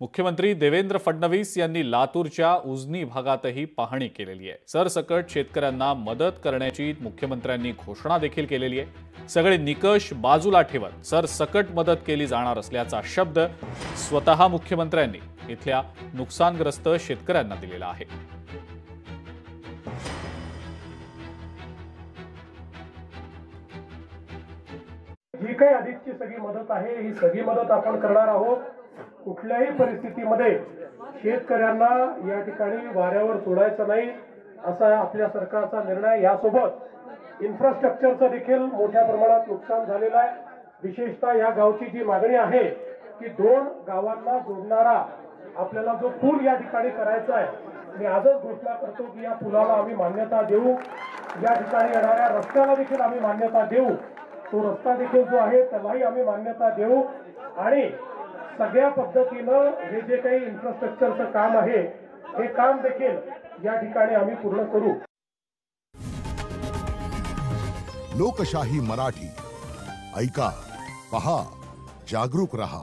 मुख्यमंत्री देवेंद्र फडणवीस यांनी लातूरच्या उजनी भागातही पाहणी केलेली आहे। सरसकट शेतकऱ्यांना मदत करण्याची मुख्यमंत्र्यांनी घोषणा देखील केलेली आहे। सगळे निकष बाजूला ठेवत सरसकट मदत केली जाणार असल्याचा शब्द स्वतः मुख्यमंत्र्यांनी इथल्या नुकसानग्रस्त शेतकऱ्यांना दिलेला आहे। जी काही आधीची सगळी मदत आहे ही सगळी मदत आपण करणार आहोत। कुठल्याही परिस्थितीमध्ये शेतकऱ्यांना या ठिकाणी वाऱ्यावर सोडायचं नाही असा आपल्या सरकारचा निर्णय। यासोबत इन्फ्रास्ट्रक्चरचं देखील मोठ्या प्रमाणात नुकसान झालेलं आहे। विशेषतः या गावची जी मागणी आहे की दोन गावांना जोडणारा आपल्याला जो पूल या ठिकाणी करायचा आहे, मी आजच घोषणा करतो की या पुलाला आम्ही मान्यता देऊ। या ठिकाणी येणाऱ्या रस्त्याला देखील आम्ही मान्यता देऊ। तो रस्ता देखील जो आहे त्यालाही आम्ही मान्यता देऊ आणि सगळ्या पद्धतीनं हे जे काही इन्फ्रास्ट्रक्चरचं काम आहे हे काम देखील या ठिकाणी आम्ही पूर्ण करू। लोकशाही मराठी ऐका, पहा, जागरूक रहा।